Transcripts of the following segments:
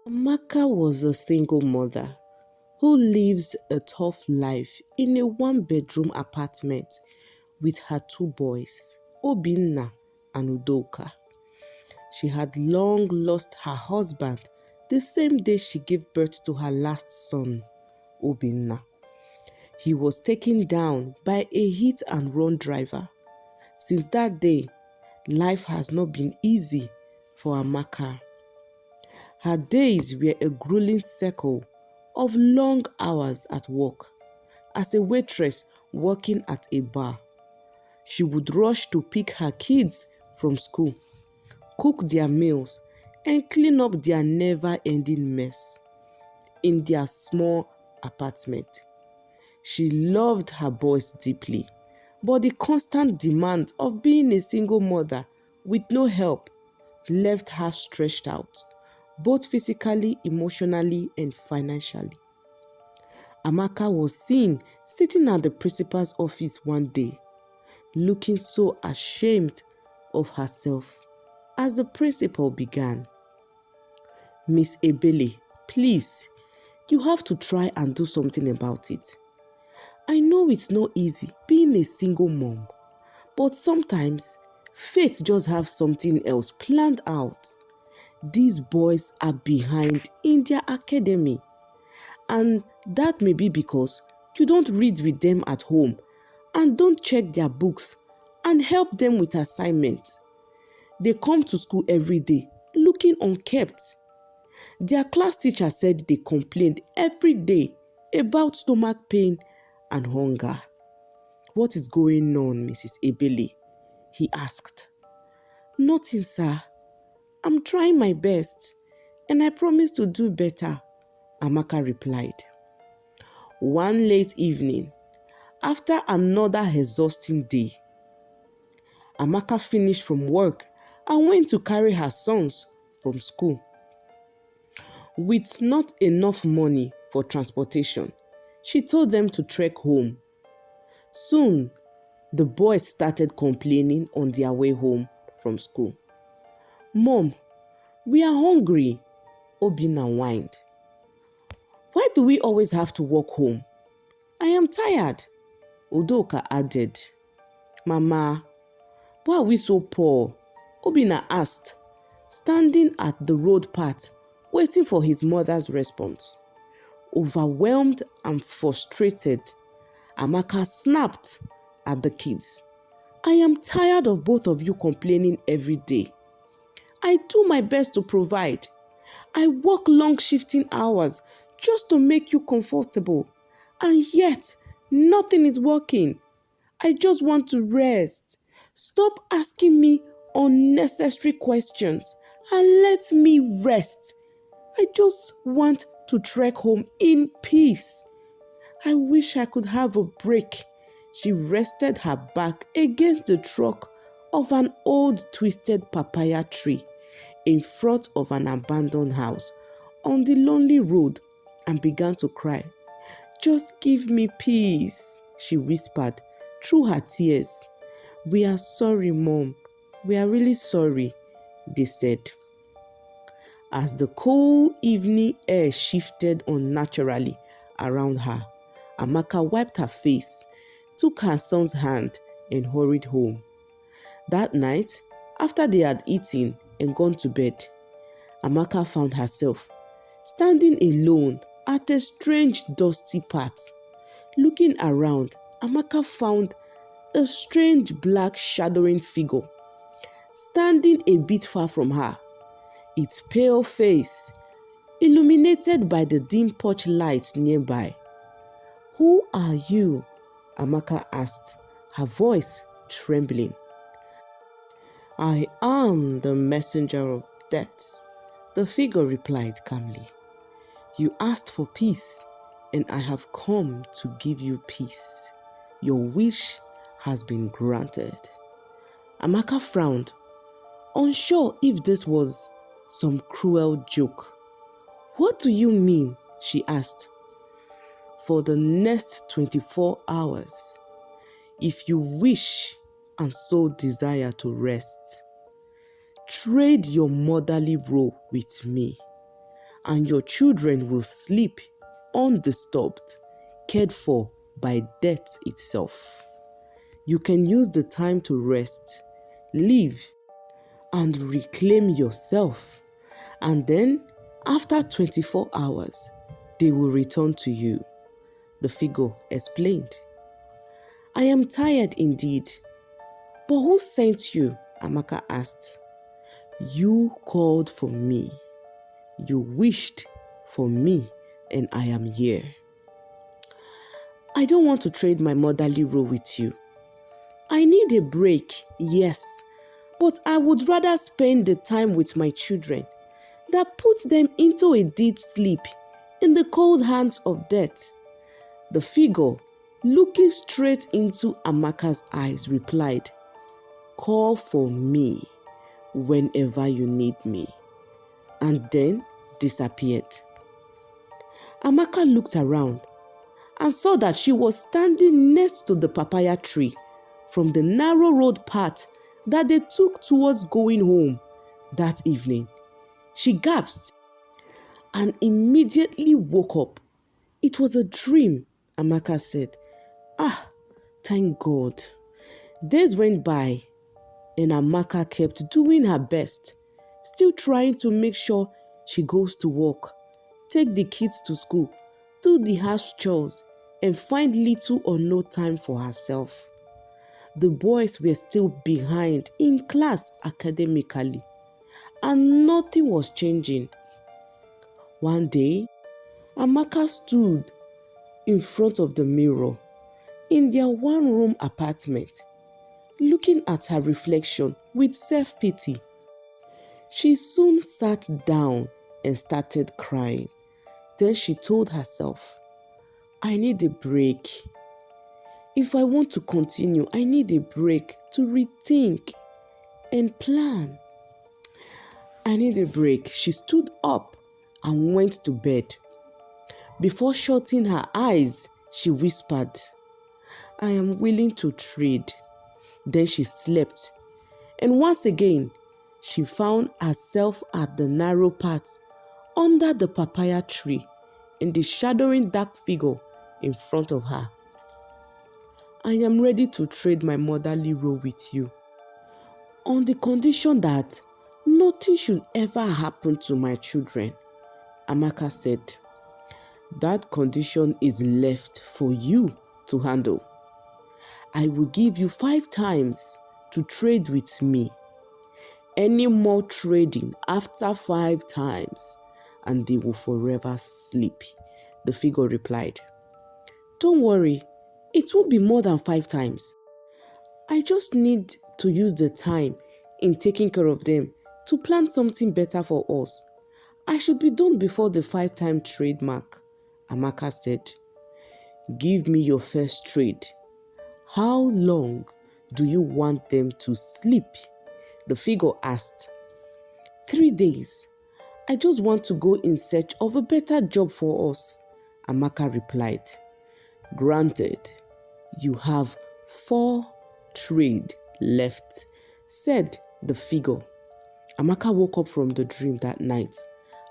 Amaka was a single mother who lives a tough life in a one-bedroom apartment with her two boys, Obinna and Udoka. She had long lost her husband the same day she gave birth to her last son, Obinna. He was taken down by a hit-and-run driver. Since that day, life has not been easy for Amaka. Her days were a grueling cycle of long hours at work. As a waitress working at a bar, she would rush to pick her kids from school, cook their meals, and clean up their never-ending mess in their small apartment. She loved her boys deeply, but the constant demand of being a single mother with no help left her stretched out, both physically, emotionally, and financially. Amaka was seen sitting at the principal's office one day, looking so ashamed of herself as the principal began. "Miss Ebele, please, you have to try and do something about it. I know it's not easy being a single mom, but sometimes fate just have something else planned out. These boys are behind in their academy, and that may be because you don't read with them at home and don't check their books and help them with assignments. They come to school every day looking unkept. Their class teacher said they complained every day about stomach pain and hunger." "What is going on, Mrs. Ebele?" he asked. "Nothing, sir. I'm trying my best and I promise to do better," Amaka replied. One late evening, after another exhausting day, Amaka finished from work and went to carry her sons from school. With not enough money for transportation, she told them to trek home. Soon, the boys started complaining on their way home from school. "Mom, we are hungry," Obinna whined. "Why do we always have to walk home? I am tired," Udoka added. "Mama, why are we so poor?" Obinna asked, standing at the road path, waiting for his mother's response. Overwhelmed and frustrated, Amaka snapped at the kids. "I am tired of both of you complaining every day. I do my best to provide. I work long shifting hours just to make you comfortable, and yet nothing is working. I just want to rest. Stop asking me unnecessary questions and let me rest. I just want to trek home in peace. I wish I could have a break." She rested her back against the trunk of an old twisted papaya tree in front of an abandoned house on the lonely road and began to cry. "Just give me peace," she whispered through her tears. "We are sorry, Mom. We are really sorry," they said. As the cool evening air shifted unnaturally around her, Amaka wiped her face, took her son's hand, and hurried home. That night, after they had eaten and gone to bed, Amaka found herself standing alone at a strange dusty path. Looking around, Amaka found a strange black shadowing figure standing a bit far from her, its pale face illuminated by the dim porch lights nearby. "Who are you?" Amaka asked, her voice trembling. "I am the messenger of death," the figure replied calmly. "You asked for peace, and I have come to give you peace. Your wish has been granted." Amaka frowned, unsure if this was some cruel joke. "What do you mean?" she asked. "For the next 24 hours, if you wish and so desire to rest, trade your motherly role with me. and your children will sleep undisturbed, cared for by death itself. You can use the time to rest, live, and reclaim yourself. And then, after 24 hours, they will return to you, the figure explained. I am tired indeed. But who sent you? Amaka asked. You called for me. You wished for me, and I am here. I don't want to trade my motherly role with you. I need a break, yes, but I would rather spend the time with my children that puts them into a deep sleep in the cold hands of death. The figure, looking straight into Amaka's eyes, replied, Call for me whenever you need me, and then disappeared. Amaka looked around and saw that she was standing next to the papaya tree from the narrow road path that they took towards going home that evening. She gasped and immediately woke up. It was a dream, Amaka said. Ah, thank God. Days went by and Amaka kept doing her best, still trying to make sure she goes to work, take the kids to school, do the house chores, and find little or no time for herself. The boys were still behind in class academically, and nothing was changing. One day, Amaka stood in front of the mirror in their one-room apartment, looking at her reflection with self-pity. She soon sat down and started crying. Then she told herself, I need a break. If I want to continue, I need a break to rethink and plan. I need a break. She stood up and went to bed. Before shutting her eyes, she whispered, I am willing to trade. Then she slept. And once again, she found herself at the narrow path under the papaya tree and the shadowing dark figure in front of her. I am ready to trade my motherly role with you, on the condition that nothing should ever happen to my children, Amaka said. That condition is left for you to handle. I will give you 5 times to trade with me. Any more trading after 5 times, and they will forever sleep, the figure replied. Don't worry, it won't be more than 5 times. I just need to use the time in taking care of them to plan something better for us. I should be done before the 5-time trade mark, Amaka said. Give me your first trade. How long do you want them to sleep? The figure asked. 3 days. I just want to go in search of a better job for us, Amaka replied. Granted, you have 4 trade left, said the figure. Amaka woke up from the dream that night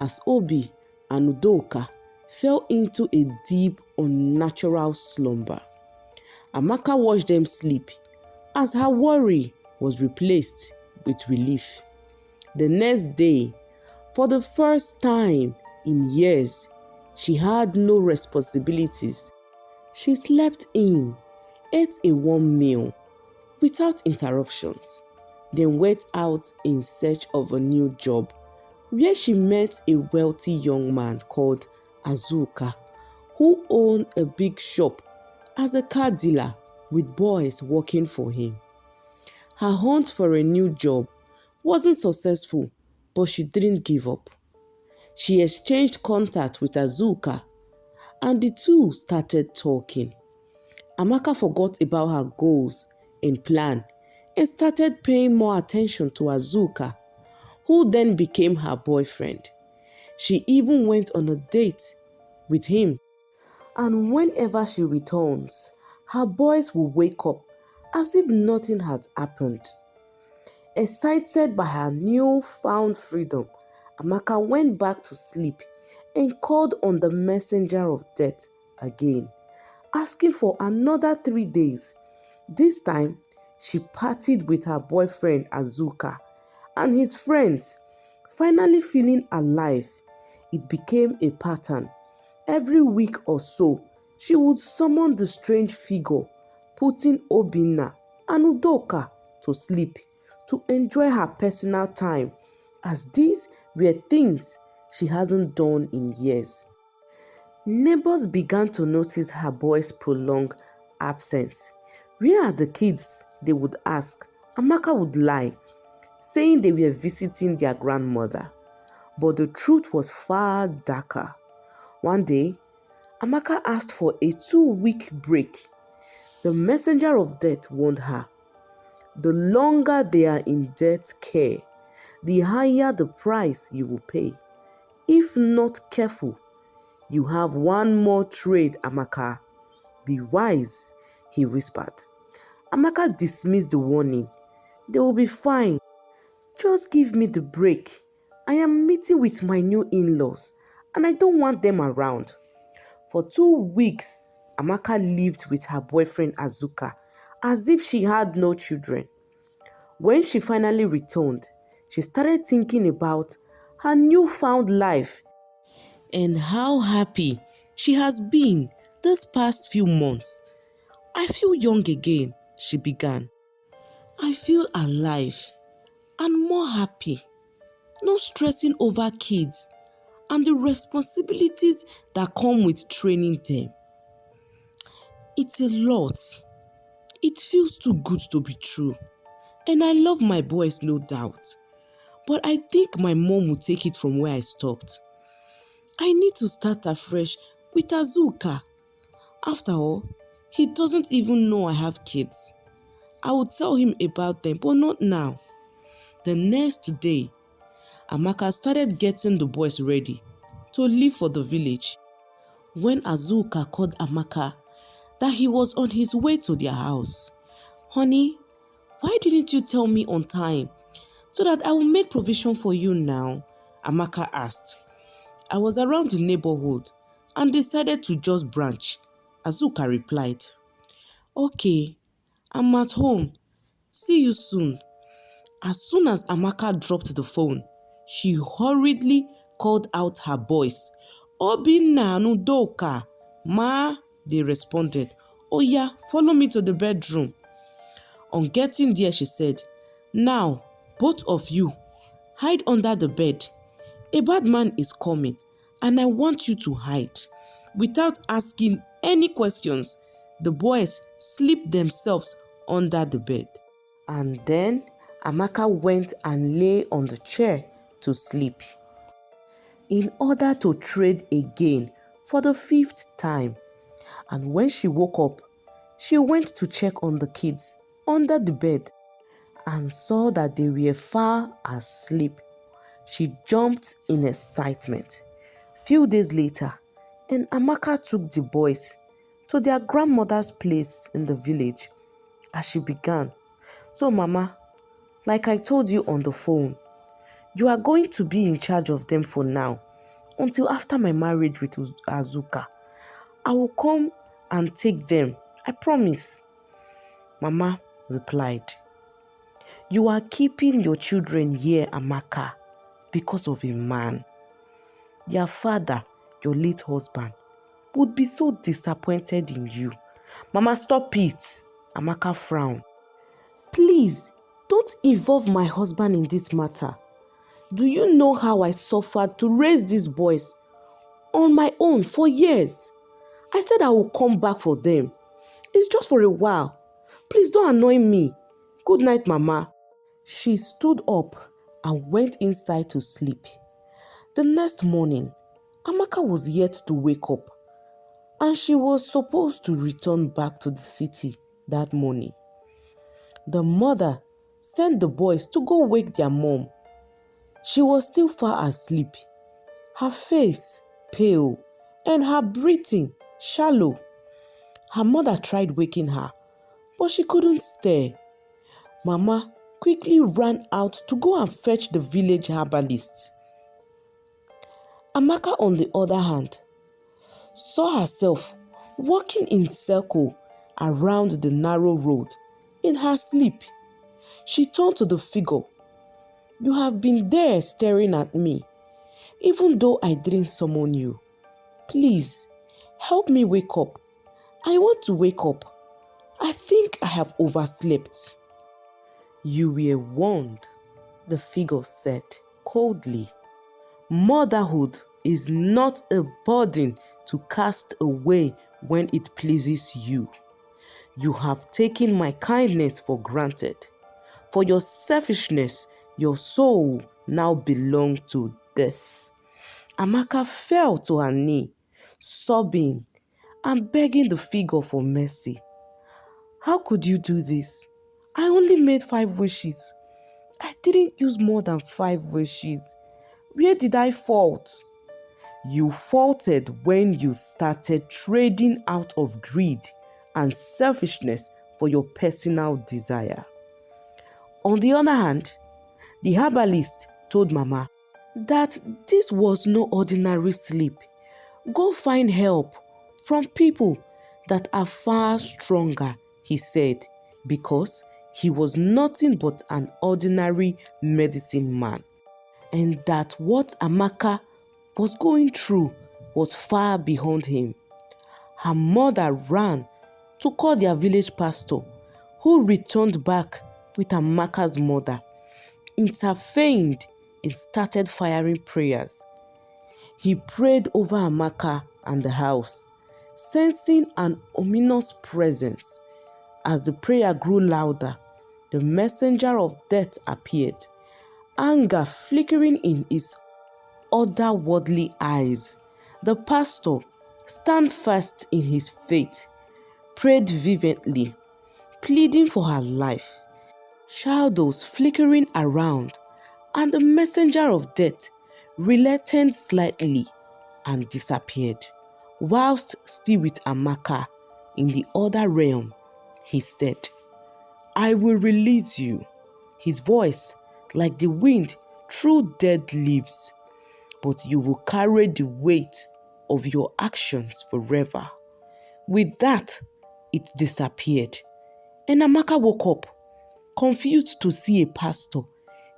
as Obi and Udoka fell into a deep, unnatural slumber. Amaka watched them sleep as her worry was replaced with relief. The next day, for the first time in years, she had no responsibilities. She slept in, ate a warm meal without interruptions, then went out in search of a new job, where she met a wealthy young man called Azuka, who owned a big shop as a car dealer with boys working for him. Her hunt for a new job wasn't successful, but she didn't give up. She exchanged contact with Azuka, and the two started talking. Amaka forgot about her goals and plan and started paying more attention to Azuka, who then became her boyfriend. She even went on a date with him. And whenever she returns, her boys will wake up as if nothing had happened. Excited by her newfound freedom, Amaka went back to sleep and called on the messenger of death again, asking for another 3 days. This time, she partied with her boyfriend Azuka and his friends. Finally feeling alive, it became a pattern. Every week or so, she would summon the strange figure, putting Obinna and Udoka to sleep to enjoy her personal time, as these were things she hasn't done in years. Neighbors began to notice her boys' prolonged absence. Where are the kids? They would ask. Amaka would lie, saying they were visiting their grandmother. But the truth was far darker. One day, Amaka asked for a 2-week break. The messenger of death warned her. The longer they are in death's care, the higher the price you will pay. If not careful, you have one more trade, Amaka. Be wise, he whispered. Amaka dismissed the warning. They will be fine. Just give me the break. I am meeting with my new in-laws and I don't want them around. For 2 weeks, Amaka lived with her boyfriend Azuka as if she had no children. When she finally returned, she started thinking about her newfound life and how happy she has been this past few months. I feel young again, she began. I feel alive and more happy, not stressing over kids and the responsibilities that come with training them. It's a lot. It feels too good to be true. And I love my boys, no doubt. But I think my mom will take it from where I stopped. I need to start afresh with Azuka. After all, he doesn't even know I have kids. I will tell him about them, but not now. The next day, Amaka started getting the boys ready to leave for the village. When Azuka called Amaka that he was on his way to their house. Honey, why didn't you tell me on time so that I will make provision for you now? Amaka asked. I was around the neighborhood and decided to just branch. Azuka replied. Okay, I'm at home. See you soon. As soon as Amaka dropped the phone, she hurriedly called out her boys. Obinna Nudoka. Ma, they responded. Oh yeah, follow me to the bedroom. On getting there, she said, now, both of you, hide under the bed. A bad man is coming, and I want you to hide. Without asking any questions, the boys slipped themselves under the bed. And then Amaka went and lay on the chair to sleep. In order to trade again for the 5th time. And when she woke up, she went to check on the kids under the bed and saw that they were far asleep. She jumped in excitement. Few days later, and Amaka took the boys to their grandmother's place in the village as she began. So Mama, like I told you on the phone, you are going to be in charge of them for now until after my marriage with Azuka. I will come and take them, I promise. Mama replied, you are keeping your children here, Amaka, because of a man. Your father, your late husband, would be so disappointed in you. Mama, stop it. Amaka frowned. Please, don't involve my husband in this matter. Do you know how I suffered to raise these boys on my own for years? I said I will come back for them. It's just for a while. Please don't annoy me. Good night, Mama. She stood up and went inside to sleep. The next morning, Amaka was yet to wake up, and she was supposed to return back to the city that morning. The mother sent the boys to go wake their mom. She was still far asleep, her face pale and her breathing shallow. Her mother tried waking her, but she couldn't stir. Mama quickly ran out to go and fetch the village herbalist. Amaka, on the other hand, saw herself walking in circle around the narrow road in her sleep. She turned to the figure. "You have been there staring at me, even though I didn't summon you. Please, help me wake up. I want to wake up. I think I have overslept." "You were warned," the figure said coldly. "Motherhood is not a burden to cast away when it pleases you. You have taken my kindness for granted. For your selfishness, your soul now belongs to death." Amaka fell to her knee, sobbing and begging the figure for mercy. "How could you do this? I only made 5 wishes. I didn't use more than 5 wishes. Where did I fault?" "You faulted when you started trading out of greed and selfishness for your personal desire." On the other hand, the herbalist told Mama that this was no ordinary sleep. "Go find help from people that are far stronger," he said, because he was nothing but an ordinary medicine man, and that what Amaka was going through was far beyond him. Her mother ran to call their village pastor, who returned back with Amaka's mother, intervened and started firing prayers. He prayed over Amaka and the house, sensing an ominous presence. As the prayer grew louder, the messenger of death appeared, anger flickering in his otherworldly eyes. The pastor, stand fast in his faith, prayed fervently, pleading for her life. Shadows flickering around, and the messenger of death relented slightly and disappeared. Whilst still with Amaka in the other realm, he said, "I will release you." His voice like the wind through dead leaves. "But you will carry the weight of your actions forever." With that, it disappeared, and Amaka woke up, confused to see a pastor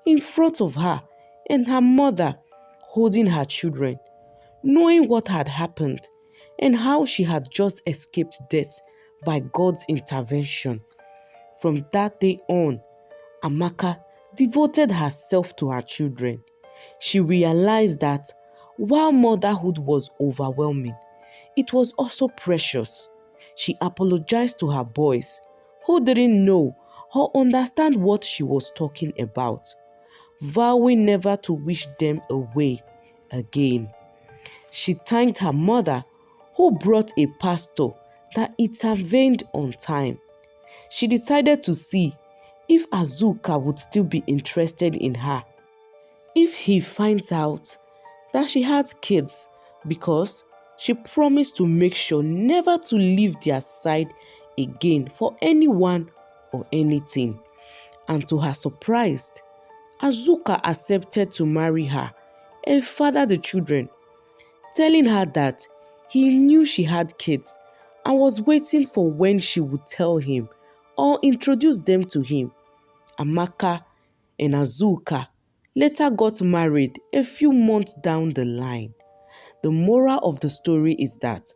in front of her and her mother holding her children, knowing what had happened and how she had just escaped death by God's intervention. From that day on, Amaka devoted herself to her children. She realized that while motherhood was overwhelming, it was also precious. She apologized to her boys, who didn't know or understand what she was talking about, vowing never to wish them away again. She thanked her mother, who brought a pastor that intervened on time. She decided to see if Azuka would still be interested in her if he finds out that she had kids, because she promised to make sure never to leave their side again for anyone or anything. And to her surprise, Azuka accepted to marry her and father the children, telling her that he knew she had kids and was waiting for when she would tell him or introduce them to him. Amaka and Azuka later got married a few months down the line. The moral of the story is that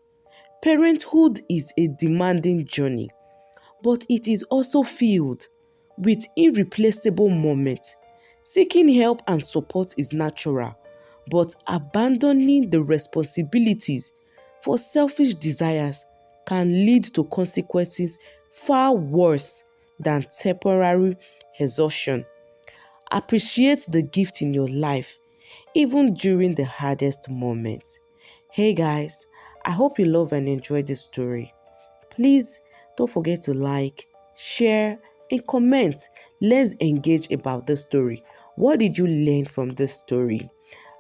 parenthood is a demanding journey, but it is also filled with irreplaceable moments. Seeking help and support is natural, but abandoning the responsibilities for selfish desires can lead to consequences far worse than temporary exhaustion. Appreciate the gift in your life, even during the hardest moments. Hey guys, I hope you love and enjoy this story. Please don't forget to like, share, and comment. Let's engage about the story. What did you learn from this story?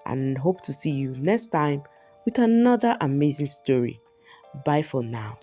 And hope to see you next time with another amazing story. Bye for now.